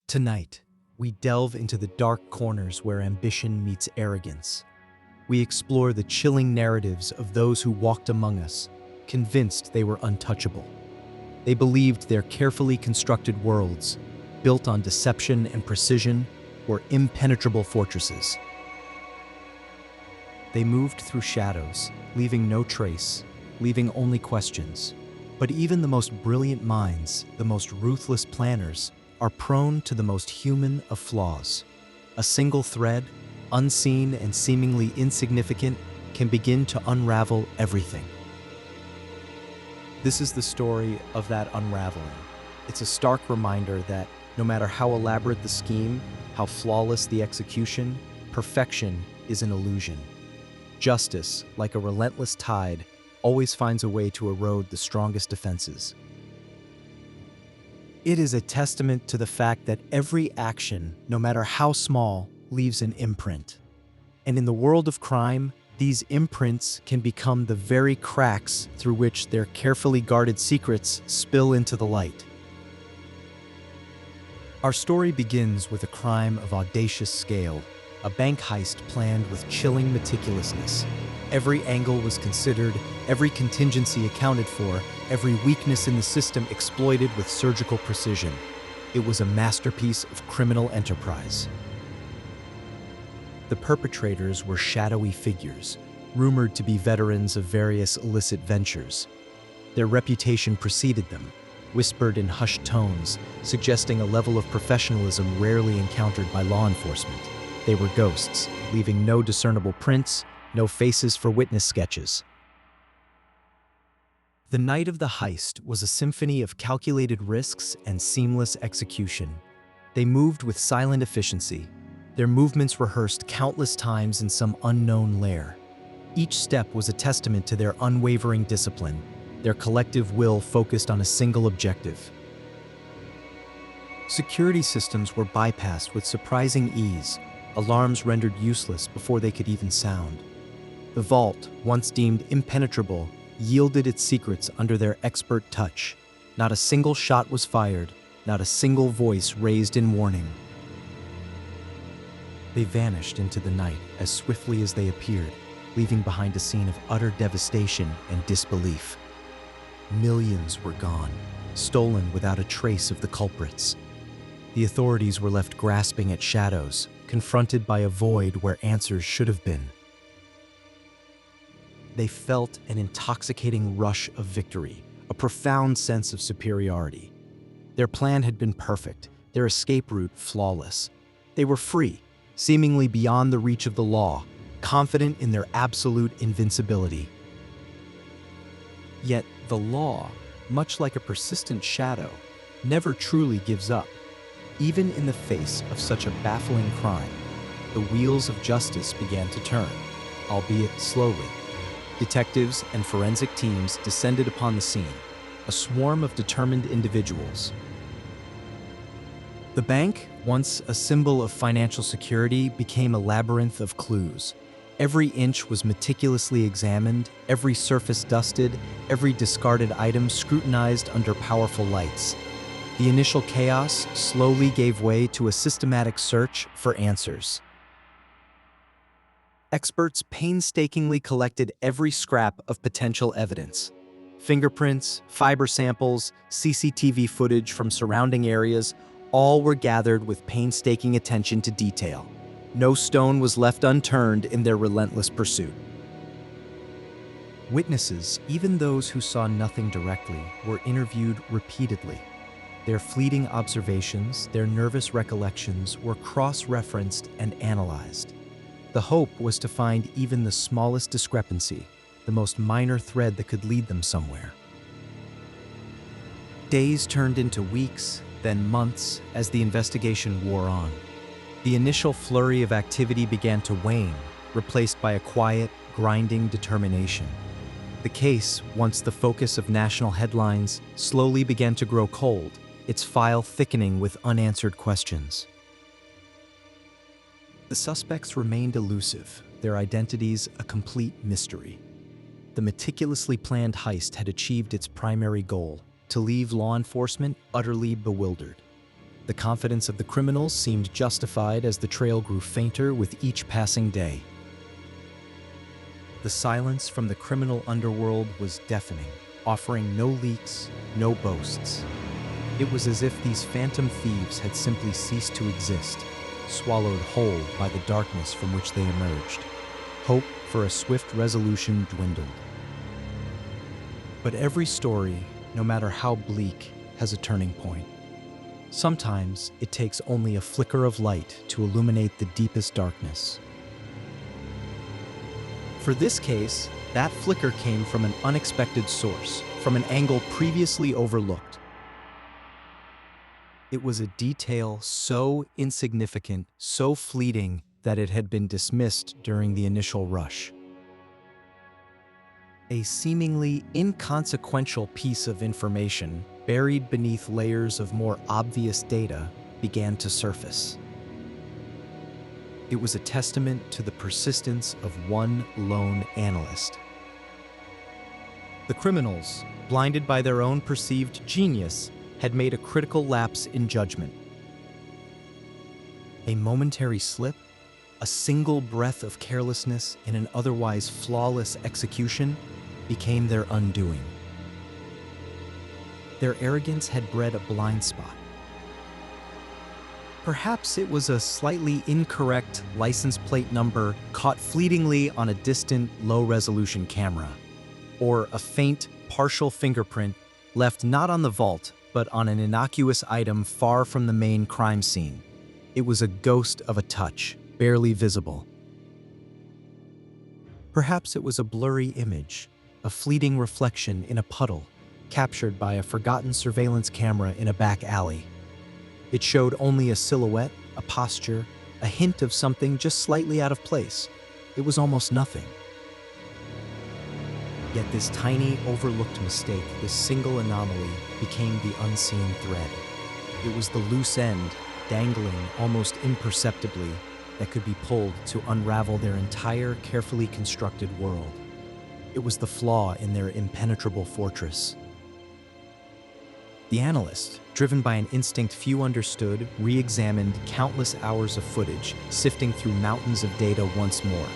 Tonight, we delve into the dark corners where ambition meets arrogance. We explore the chilling narratives of those who walked among us, convinced they were untouchable. They believed their carefully constructed worlds, built on deception and precision, were impenetrable fortresses. They moved through shadows, leaving no trace, leaving only questions. But even the most brilliant minds, the most ruthless planners, are prone to the most human of flaws. A single thread, unseen and seemingly insignificant, can begin to unravel everything. This is the story of that unraveling. It's a stark reminder that no matter how elaborate the scheme, how flawless the execution, perfection is an illusion. Justice, like a relentless tide, always finds a way to erode the strongest defenses. It is a testament to the fact that every action, no matter how small, leaves an imprint. And in the world of crime, these imprints can become the very cracks through which their carefully guarded secrets spill into the light. Our story begins with a crime of audacious scale, a bank heist planned with chilling meticulousness. Every angle was considered, every contingency accounted for, every weakness in the system exploited with surgical precision. It was a masterpiece of criminal enterprise. The perpetrators were shadowy figures, rumored to be veterans of various illicit ventures. Their reputation preceded them, whispered in hushed tones, suggesting a level of professionalism rarely encountered by law enforcement. They were ghosts, leaving no discernible prints, no faces for witness sketches. The night of the heist was a symphony of calculated risks and seamless execution. They moved with silent efficiency, their movements rehearsed countless times in some unknown lair. Each step was a testament to their unwavering discipline, their collective will focused on a single objective. Security systems were bypassed with surprising ease, alarms rendered useless before they could even sound. The vault, once deemed impenetrable, yielded its secrets under their expert touch. Not a single shot was fired, not a single voice raised in warning. They vanished into the night as swiftly as they appeared, leaving behind a scene of utter devastation and disbelief. Millions were gone, stolen without a trace of the culprits. The authorities were left grasping at shadows, confronted by a void where answers should have been. They felt an intoxicating rush of victory, a profound sense of superiority. Their plan had been perfect, their escape route flawless. They were free, seemingly beyond the reach of the law, confident in their absolute invincibility. Yet the law, much like a persistent shadow, never truly gives up. Even in the face of such a baffling crime, the wheels of justice began to turn, albeit slowly. Detectives and forensic teams descended upon the scene, a swarm of determined individuals. The bank, once a symbol of financial security, became a labyrinth of clues. Every inch was meticulously examined, every surface dusted, every discarded item scrutinized under powerful lights. The initial chaos slowly gave way to a systematic search for answers. Experts painstakingly collected every scrap of potential evidence. Fingerprints, fiber samples, CCTV footage from surrounding areas, all were gathered with painstaking attention to detail. No stone was left unturned in their relentless pursuit. Witnesses, even those who saw nothing directly, were interviewed repeatedly. Their fleeting observations, their nervous recollections were cross-referenced and analyzed. The hope was to find even the smallest discrepancy, the most minor thread that could lead them somewhere. Days turned into weeks, then months, as the investigation wore on. The initial flurry of activity began to wane, replaced by a quiet, grinding determination. The case, once the focus of national headlines, slowly began to grow cold, its file thickening with unanswered questions. The suspects remained elusive, their identities a complete mystery. The meticulously planned heist had achieved its primary goal, to leave law enforcement utterly bewildered. The confidence of the criminals seemed justified as the trail grew fainter with each passing day. The silence from the criminal underworld was deafening, offering no leaks, no boasts. It was as if these phantom thieves had simply ceased to exist, swallowed whole by the darkness from which they emerged. Hope for a swift resolution dwindled. But every story, no matter how bleak, has a turning point. Sometimes it takes only a flicker of light to illuminate the deepest darkness. For this case, that flicker came from an unexpected source, from an angle previously overlooked. It was a detail so insignificant, so fleeting, that it had been dismissed during the initial rush. A seemingly inconsequential piece of information, buried beneath layers of more obvious data, began to surface. It was a testament to the persistence of one lone analyst. The criminals, blinded by their own perceived genius, had made a critical lapse in judgment. A momentary slip, a single breath of carelessness in an otherwise flawless execution, became their undoing. Their arrogance had bred a blind spot. Perhaps it was a slightly incorrect license plate number caught fleetingly on a distant, low-resolution camera, or a faint, partial fingerprint left not on the vault, but on an innocuous item far from the main crime scene. It was a ghost of a touch, barely visible. Perhaps it was a blurry image, a fleeting reflection in a puddle, captured by a forgotten surveillance camera in a back alley. It showed only a silhouette, a posture, a hint of something just slightly out of place. It was almost nothing. Yet this tiny, overlooked mistake, this single anomaly, became the unseen thread. It was the loose end, dangling almost imperceptibly, that could be pulled to unravel their entire carefully constructed world. It was the flaw in their impenetrable fortress. The analyst, driven by an instinct few understood, re-examined countless hours of footage, sifting through mountains of data once more.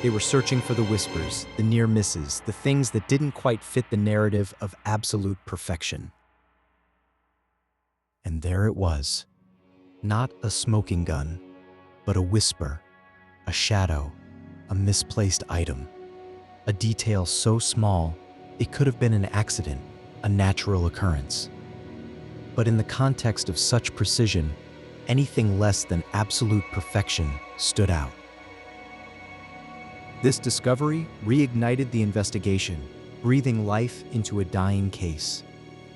They were searching for the whispers, the near misses, the things that didn't quite fit the narrative of absolute perfection. And there it was. Not a smoking gun, but a whisper, a shadow, a misplaced item. A detail so small, it could have been an accident, a natural occurrence. But in the context of such precision, anything less than absolute perfection stood out. This discovery reignited the investigation, breathing life into a dying case.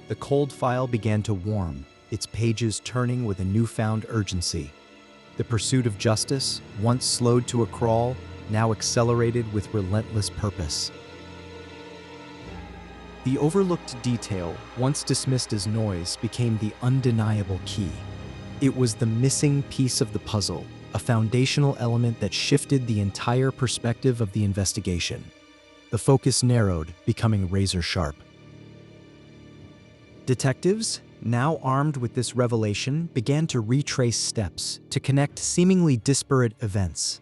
The cold file began to warm, its pages turning with a newfound urgency. The pursuit of justice, once slowed to a crawl, now accelerated with relentless purpose. The overlooked detail, once dismissed as noise, became the undeniable key. It was the missing piece of the puzzle, a foundational element that shifted the entire perspective of the investigation. The focus narrowed, becoming razor-sharp. Detectives, now armed with this revelation, began to retrace steps, to connect seemingly disparate events.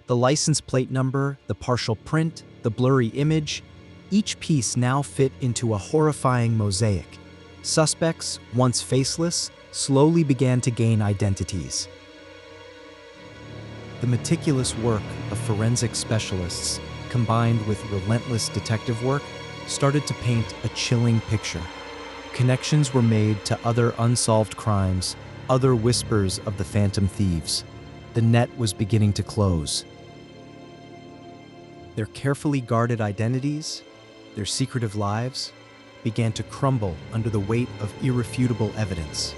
The license plate number, the partial print, the blurry image, each piece now fit into a horrifying mosaic. Suspects, once faceless, slowly began to gain identities. The meticulous work of forensic specialists, combined with relentless detective work, started to paint a chilling picture. Connections were made to other unsolved crimes, other whispers of the phantom thieves. The net was beginning to close. Their carefully guarded identities, their secretive lives, began to crumble under the weight of irrefutable evidence.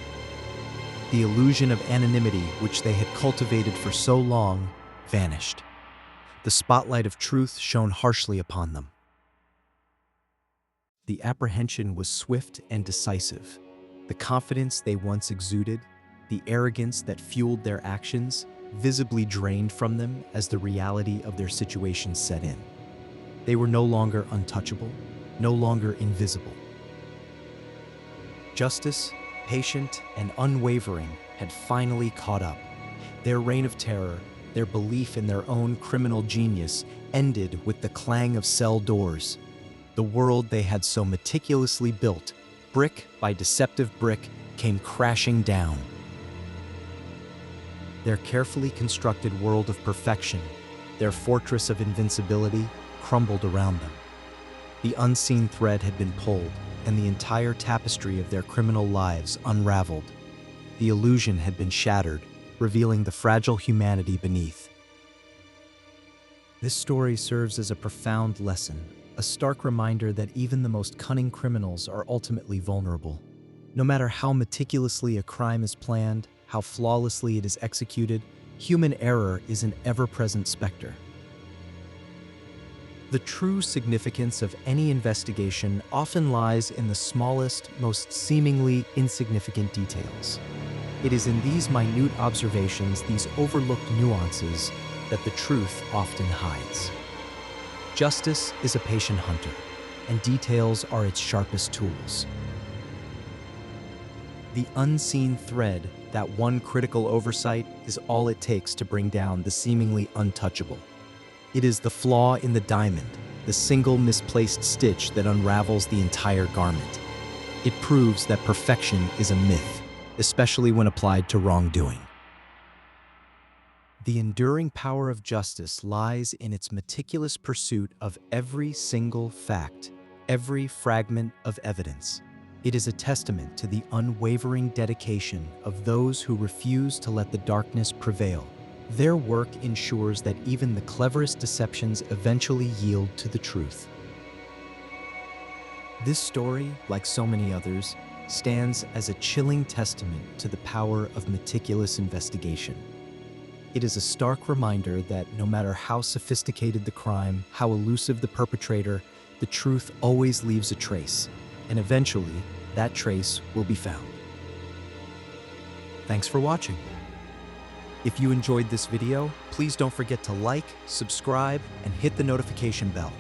The illusion of anonymity which they had cultivated for so long vanished. The spotlight of truth shone harshly upon them. The apprehension was swift and decisive. The confidence they once exuded, the arrogance that fueled their actions, visibly drained from them as the reality of their situation set in. They were no longer untouchable, no longer invisible. Justice, patient and unwavering, had finally caught up. Their reign of terror, their belief in their own criminal genius, ended with the clang of cell doors. The world they had so meticulously built, brick by deceptive brick, came crashing down. Their carefully constructed world of perfection, their fortress of invincibility, crumbled around them. The unseen thread had been pulled, and the entire tapestry of their criminal lives unraveled. The illusion had been shattered, revealing the fragile humanity beneath. This story serves as a profound lesson, a stark reminder that even the most cunning criminals are ultimately vulnerable. No matter how meticulously a crime is planned, how flawlessly it is executed, human error is an ever-present specter. The true significance of any investigation often lies in the smallest, most seemingly insignificant details. It is in these minute observations, these overlooked nuances, that the truth often hides. Justice is a patient hunter, and details are its sharpest tools. The unseen thread, that one critical oversight, is all it takes to bring down the seemingly untouchable. It is the flaw in the diamond, the single misplaced stitch that unravels the entire garment. It proves that perfection is a myth, especially when applied to wrongdoing. The enduring power of justice lies in its meticulous pursuit of every single fact, every fragment of evidence. It is a testament to the unwavering dedication of those who refuse to let the darkness prevail. Their work ensures that even the cleverest deceptions eventually yield to the truth. This story, like so many others, stands as a chilling testament to the power of meticulous investigation. It is a stark reminder that no matter how sophisticated the crime, how elusive the perpetrator, the truth always leaves a trace, and eventually, that trace will be found. Thanks for watching. If you enjoyed this video, please don't forget to like, subscribe, and hit the notification bell.